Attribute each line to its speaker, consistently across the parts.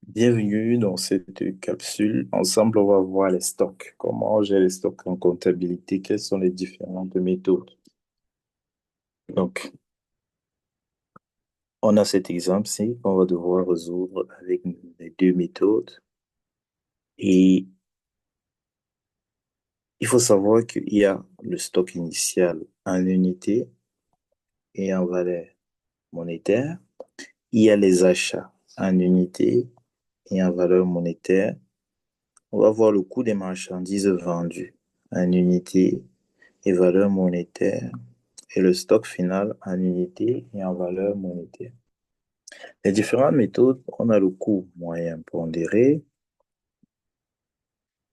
Speaker 1: Bienvenue dans cette capsule. Ensemble, on va voir les stocks. Comment gérer les stocks en comptabilité? Quelles sont les différentes méthodes? Donc, on a cet exemple-ci qu'on va devoir résoudre avec les deux méthodes. Et il faut savoir qu'il y a le stock initial en unité et en valeur monétaire. Il y a les achats en unité et en valeur monétaire. On va voir le coût des marchandises vendues en unité et valeur monétaire et le stock final en unité et en valeur monétaire. Les différentes méthodes, on a le coût moyen pondéré,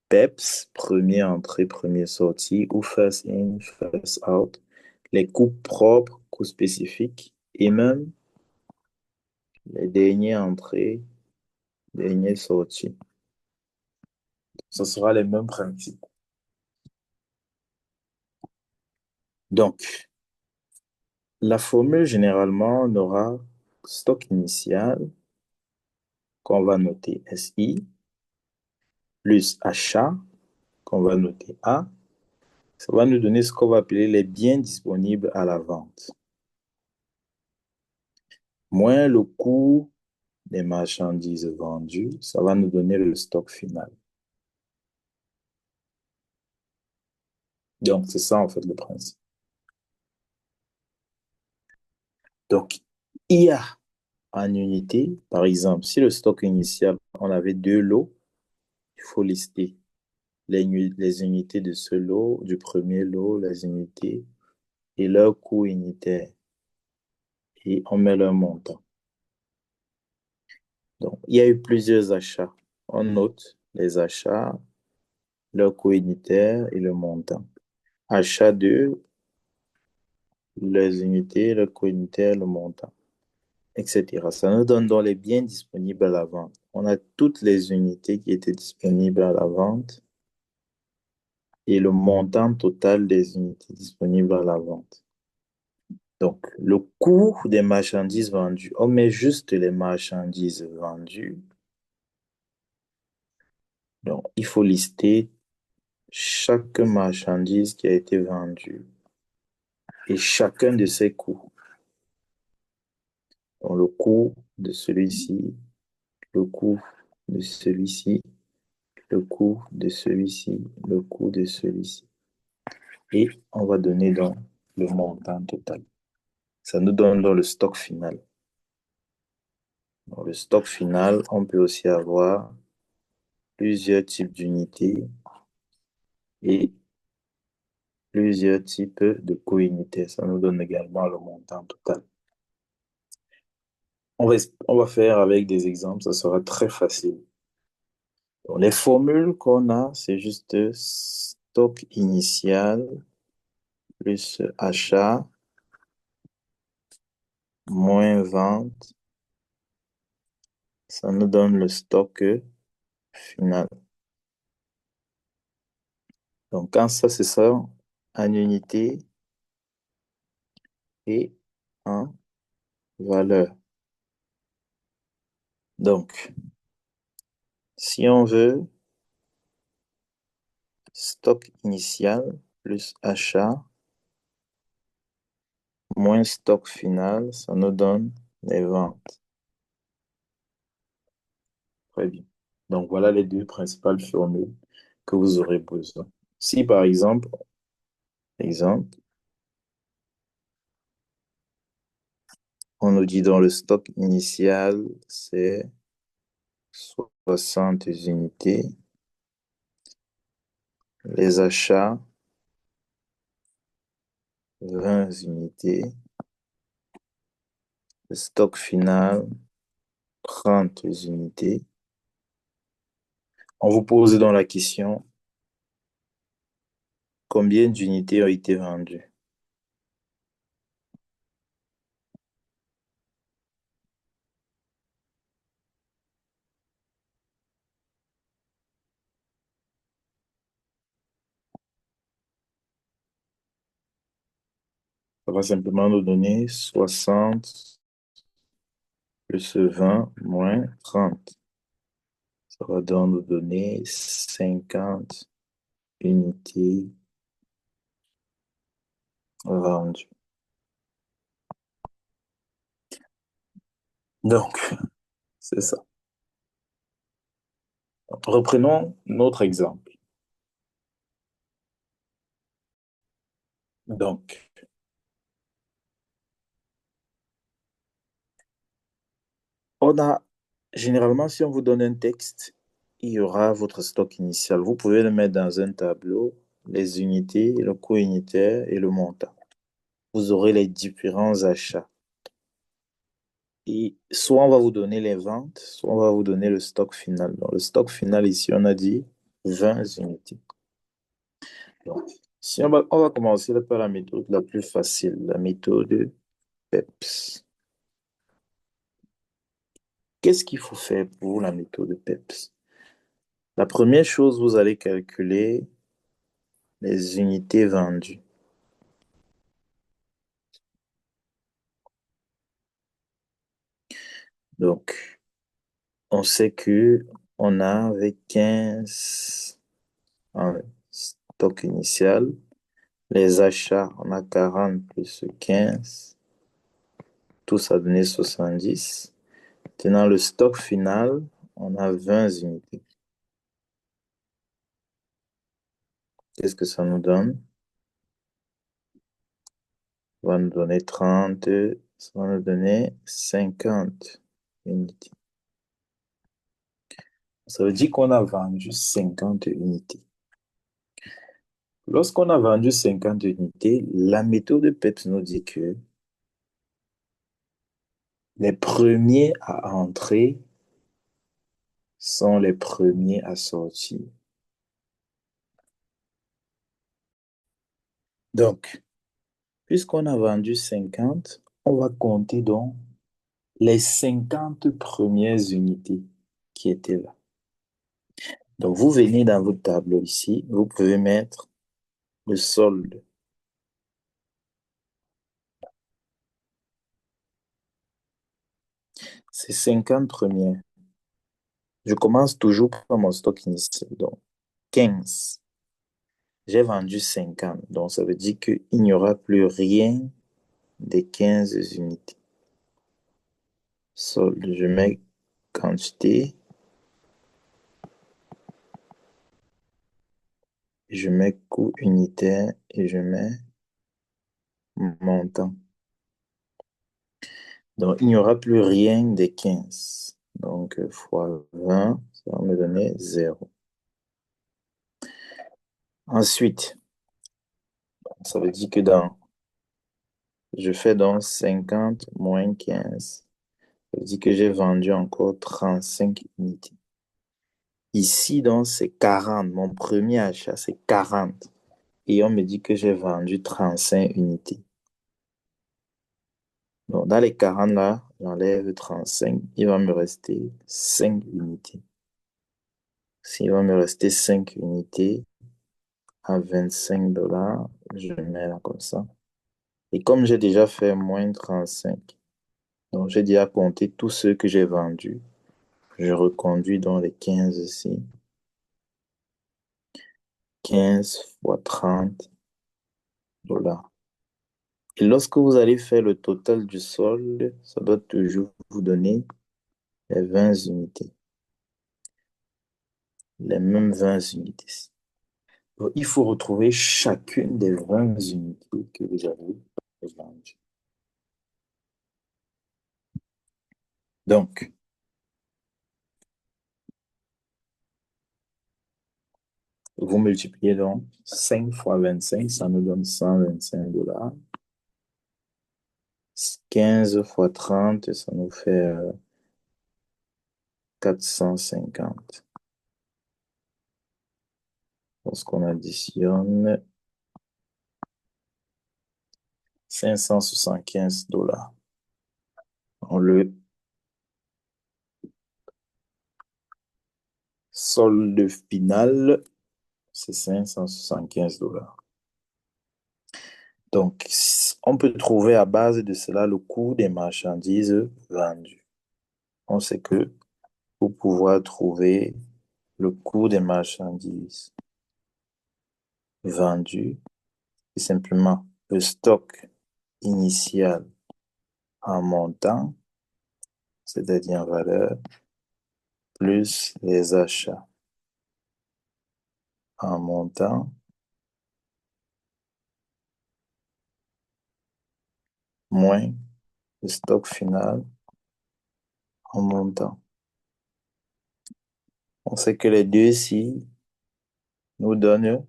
Speaker 1: PEPS, premier entrée, premier sortie, ou first in, first out, les coûts propres, coûts spécifiques, et même les dernières entrées, dernières sorties. Ce sera les mêmes principes. Donc, la formule, généralement, on aura stock initial, qu'on va noter SI, plus achat, qu'on va noter A. Ça va nous donner ce qu'on va appeler les biens disponibles à la vente, moins le coût des marchandises vendues, ça va nous donner le stock final. Donc, c'est ça en fait le principe. Donc, il y a en unité, par exemple, si le stock initial, on avait deux lots, il faut lister les unités de ce lot, du premier lot, les unités et leur coût unitaire. Et on met leur montant. Donc, il y a eu plusieurs achats. On note les achats, leur coût unitaire et le montant. Achat de les unités, le coût unitaire, le montant, etc. Ça nous donne donc les biens disponibles à la vente. On a toutes les unités qui étaient disponibles à la vente et le montant total des unités disponibles à la vente. Donc, le coût des marchandises vendues, on met juste les marchandises vendues. Donc, il faut lister chaque marchandise qui a été vendue et chacun de ses coûts. Donc, le coût de celui-ci, le coût de celui-ci, le coût de celui-ci, le coût de celui-ci. Et on va donner donc le montant total. Ça nous donne donc le stock final. Dans le stock final, on peut aussi avoir plusieurs types d'unités et plusieurs types de co-unités. Ça nous donne également le montant total. On va faire avec des exemples, ça sera très facile. Donc, les formules qu'on a, c'est juste stock initial plus achat moins vente. Ça nous donne le stock final. Donc, quand ça, c'est ça, en unité et en valeur. Donc, si on veut stock initial plus achat moins stock final, ça nous donne les ventes. Très bien. Donc, voilà les deux principales formules que vous aurez besoin. Si, par exemple, on nous dit dans le stock initial, c'est 60 unités. Les achats, 20 unités. Le stock final, 30 unités. On vous pose dans la question, combien d'unités ont été vendues? Ça va simplement nous donner 60 plus 20 moins 30. Ça va donc nous donner 50 unités vendues. Donc, c'est ça. Reprenons notre exemple. Donc, on a, généralement, si on vous donne un texte, il y aura votre stock initial. Vous pouvez le mettre dans un tableau, les unités, le coût unitaire et le montant. Vous aurez les différents achats. Et soit on va vous donner les ventes, soit on va vous donner le stock final. Donc, le stock final, ici, on a dit 20 unités. Donc, si on va commencer par la méthode la plus facile, la méthode PEPS. Qu'est-ce qu'il faut faire pour la méthode PEPS? La première chose, vous allez calculer les unités vendues. Donc, on sait que on a avec 15 en stock initial. Les achats, on a 40 plus 15. Tout ça donné 70. Maintenant, le stock final, on a 20 unités. Qu'est-ce que ça nous donne? Ça va nous donner 30. Ça va nous donner 50 unités. Ça veut dire qu'on a vendu 50 unités. Lorsqu'on a vendu 50 unités, la méthode PEPS nous dit que les premiers à entrer sont les premiers à sortir. Donc, puisqu'on a vendu 50, on va compter donc les 50 premières unités qui étaient là. Donc, vous venez dans votre tableau ici, vous pouvez mettre le solde. C'est 50 premières. Je commence toujours par mon stock initial. Donc, 15. J'ai vendu 50. Donc, ça veut dire qu'il n'y aura plus rien des 15 unités. Solde, je mets quantité, je mets coût unitaire et je mets montant. Donc, il n'y aura plus rien des 15. Donc, fois 20, ça va me donner 0. Ensuite, ça veut dire que je fais donc 50 moins 15. Ça veut dire que j'ai vendu encore 35 unités. Ici, donc, c'est 40. Mon premier achat, c'est 40. Et on me dit que j'ai vendu 35 unités. Donc, dans les 40 là, j'enlève 35. Il va me rester 5 unités. S'il va me rester 5 unités à 25 $, je mets là comme ça. Et comme j'ai déjà fait moins 35, donc j'ai déjà compté tous ceux que j'ai vendus. Je reconduis dans les 15 ici. 15 fois 30 $. Et lorsque vous allez faire le total du solde, ça doit toujours vous donner les 20 unités. Les mêmes 20 unités. Donc, il faut retrouver chacune des 20 unités que vous avez vendues. Donc, vous multipliez donc 5 fois 25, ça nous donne 125 $. 15 fois 30, ça nous fait 450. Lorsqu'on additionne 575 $. Le solde final, c'est 575 $. Donc, on peut trouver à base de cela le coût des marchandises vendues. On sait que pour pouvoir trouver le coût des marchandises vendues, c'est simplement le stock initial en montant, c'est-à-dire en valeur, plus les achats en montant, moins le stock final en montant. On sait que les deux ici nous donnent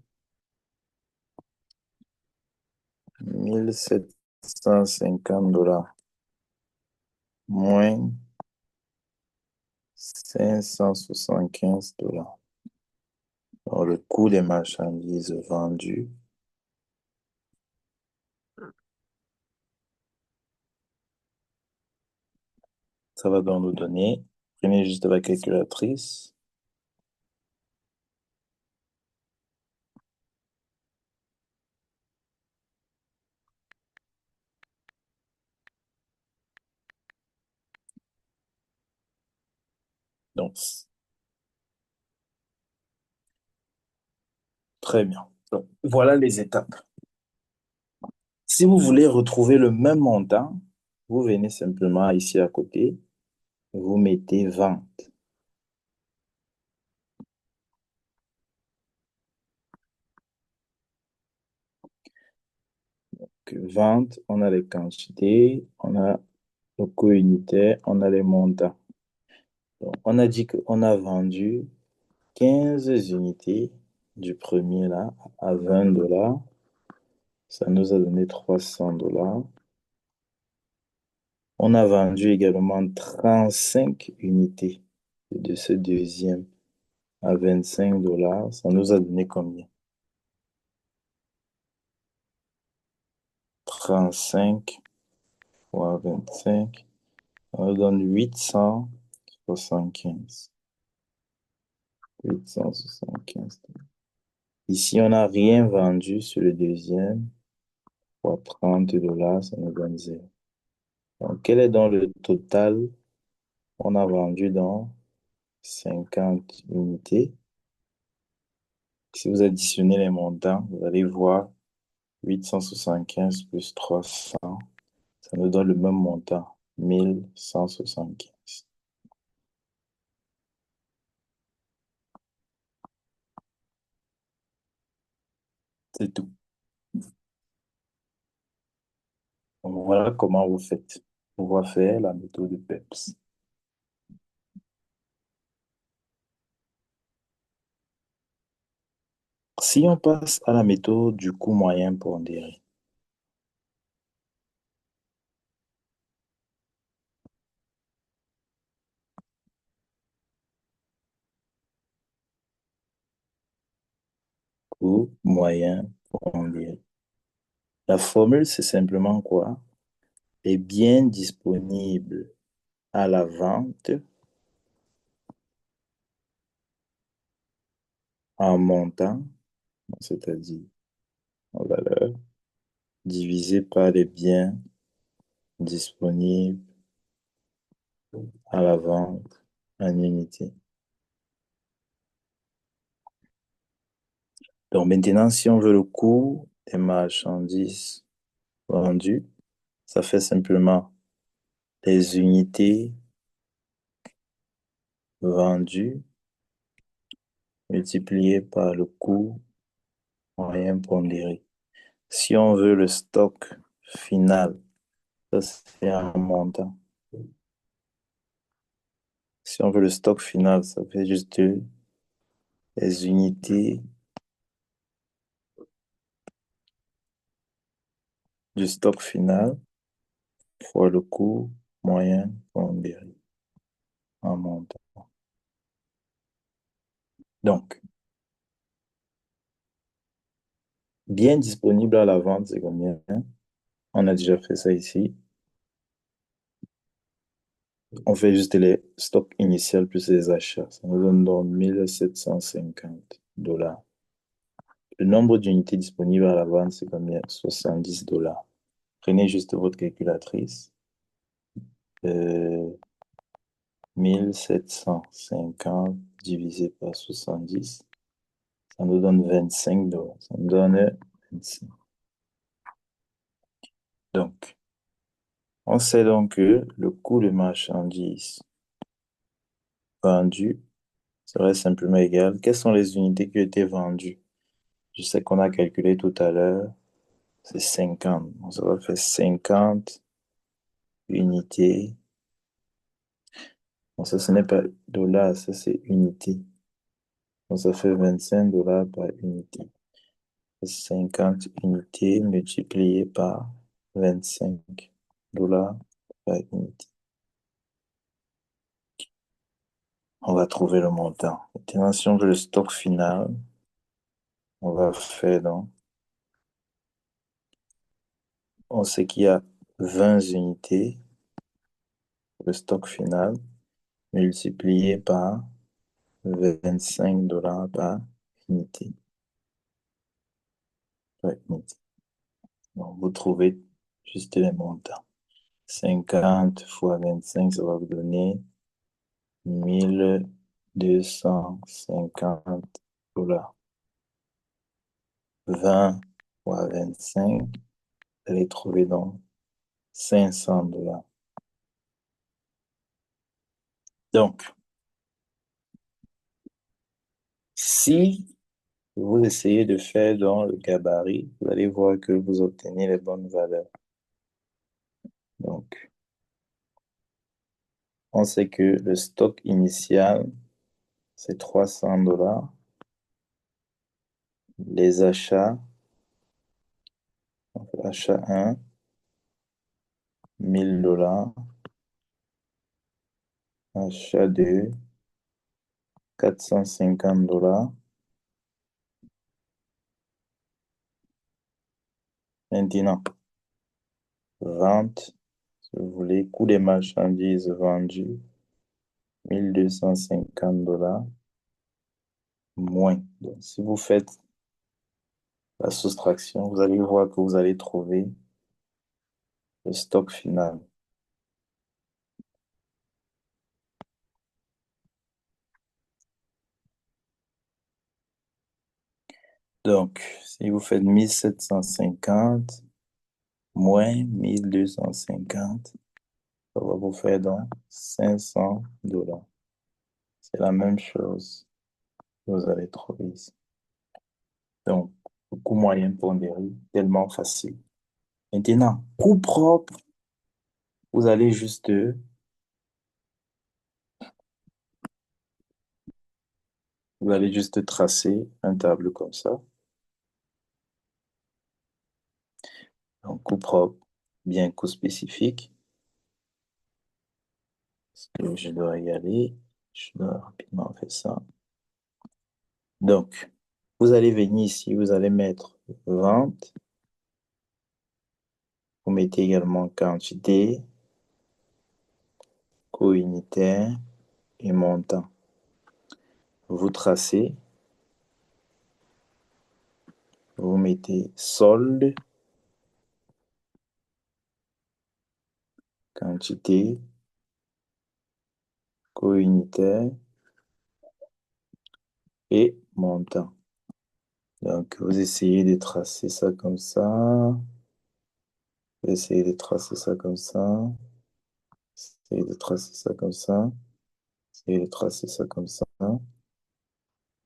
Speaker 1: 1 750 $ moins 575 $. Alors, le coût des marchandises vendues, ça va donc nous donner, prenez juste la calculatrice, donc très bien. Donc, voilà les étapes. Si vous voulez retrouver le même montant, vous venez simplement ici à côté, vous mettez vente. Vente, on a les quantités, on a le coût unitaire, on a les montants. Donc, on a dit qu'on a vendu 15 unités du premier là à 20 $. Ça nous a donné 300 $. On a vendu également 35 unités de ce deuxième à 25 $. Ça nous a donné combien? 35 fois 25, ça nous donne 875. 875. Ici, on n'a rien vendu sur le deuxième fois 30 $, ça nous donne 0. Donc, quel est donc le total? On a vendu dans 50 unités. Si vous additionnez les montants, vous allez voir 875 plus 300, ça nous donne le même montant, 1175. C'est tout. Donc, voilà comment vous faites. On va faire la méthode de PEPS. Si on passe à la méthode du coût moyen pondéré, coût moyen pondéré. La formule, c'est simplement quoi? Les biens disponibles à la vente en montant, c'est-à-dire en valeur, divisé par les biens disponibles à la vente en unité. Donc maintenant, si on veut le coût des marchandises vendues, ça fait simplement les unités vendues multipliées par le coût moyen pondéré. Si on veut le stock final, ça c'est un montant. Si on veut le stock final, ça fait juste les unités du stock final fois le coût moyen pondéré en montant. Donc, bien disponible à la vente, c'est combien? On a déjà fait ça ici. On fait juste les stocks initiaux plus les achats. Ça nous donne donc 1750 $. Le nombre d'unités disponibles à la vente, c'est combien? 70 $. Prenez juste votre calculatrice. 1750 divisé par 70, ça nous donne 25 dollars. Ça nous donne 25. Donc, on sait donc que le coût de marchandises vendues serait simplement égal. Quelles sont les unités qui ont été vendues? Je sais qu'on a calculé tout à l'heure, c'est 50. Donc, ça va faire 50 unités. Bon, ça, ce n'est pas dollars, ça, c'est unité. Donc, ça fait 25 dollars par unité. 50 unités multipliées par 25 dollars par unité. On va trouver le montant. Maintenant, si on veut le stock final, on va faire donc, on sait qu'il y a 20 unités, le stock final, multiplié par 25 dollars par unité. Par unité. Donc, vous trouvez juste les montants. 50 fois 25, ça va vous donner 1250 dollars. 20 fois 25, vous allez trouver donc 500 dollars. Donc, si vous essayez de faire dans le gabarit, vous allez voir que vous obtenez les bonnes valeurs. Donc, on sait que le stock initial, c'est 300 dollars. Les achats, donc achat 1, 1000 dollars. Achat 2, 450 dollars. Maintenant, vente, si vous voulez, coût des marchandises vendues, 1250 dollars, moins. Donc, si vous faites la soustraction, vous allez voir que vous allez trouver le stock final. Donc, si vous faites 1750 moins 1250, ça va vous faire donc 500 dollars. C'est la même chose que vous allez trouver ici. Donc, le coût moyen pondéré, tellement facile. Maintenant, coût propre, vous allez juste, tracer un tableau comme ça. Donc, coût propre, bien coût spécifique. Est-ce que je dois y aller? Je dois rapidement faire ça. Donc, vous allez venir ici, vous allez mettre vente. Vous mettez également quantité, coût unitaire et montant. Vous tracez, vous mettez solde, quantité, coût unitaire et montant. Donc, vous essayez de tracer ça comme ça. Vous essayez de tracer ça comme ça. Essayez de tracer ça comme ça. Essayez de tracer ça comme ça.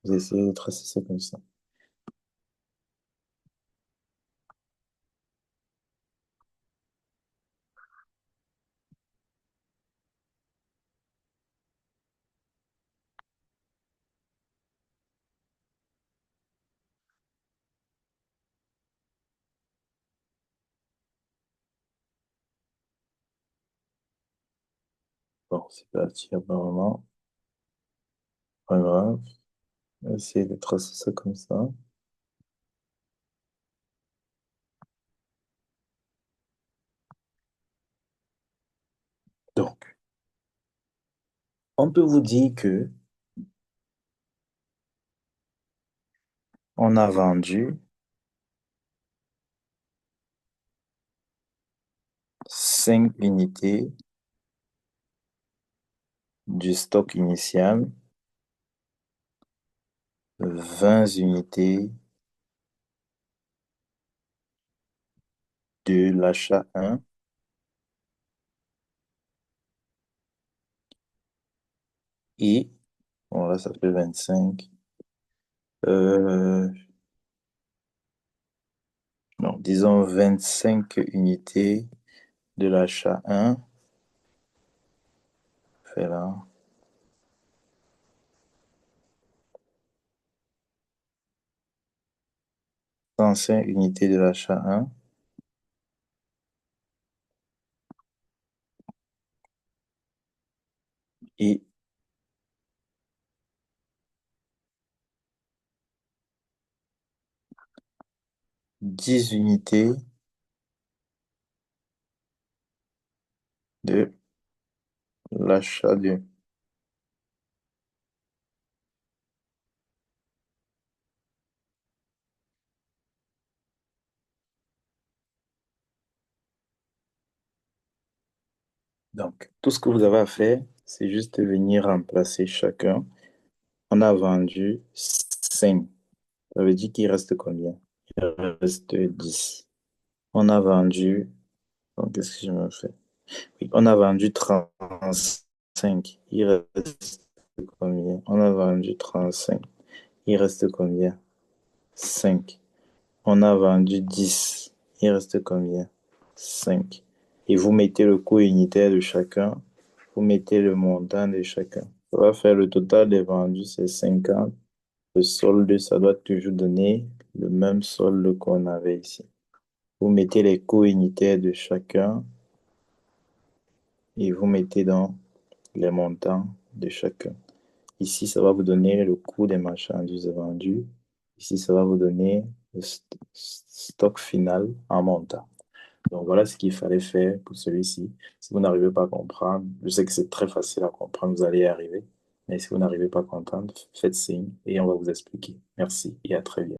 Speaker 1: Vous essayez de tracer ça comme ça. Bon, c'est parti apparemment. Pas grave. Essayez de tracer ça comme ça. Donc, on peut vous dire que on a vendu 5 unités du stock initial 20 unités de l'achat 1 et, bon là ça fait 25. Euh, non, disons 25 unités de l'achat 1, fait là, 105 unités de l'achat 1 et 10 unités de l'achat 2. Donc, tout ce que vous avez à faire, c'est juste venir remplacer chacun. On a vendu 5. Ça veut dire qu'il reste combien? Il reste 10. On a vendu, donc qu'est-ce que je me fais? Oui, on a vendu 35. Il reste combien? On a vendu 35. Il reste combien? 5. On a vendu 10. Il reste combien? 5. Et vous mettez le coût unitaire de chacun. Vous mettez le montant de chacun. Ça va faire le total des vendus, c'est 50. Le solde, ça doit toujours donner le même solde qu'on avait ici. Vous mettez les coûts unitaires de chacun et vous mettez dans les montants de chacun. Ici, ça va vous donner le coût des marchandises vendues. Ici, ça va vous donner le stock final en montant. Donc, voilà ce qu'il fallait faire pour celui-ci. Si vous n'arrivez pas à comprendre, je sais que c'est très facile à comprendre, vous allez y arriver. Mais si vous n'arrivez pas à comprendre, faites signe et on va vous expliquer. Merci et à très bientôt.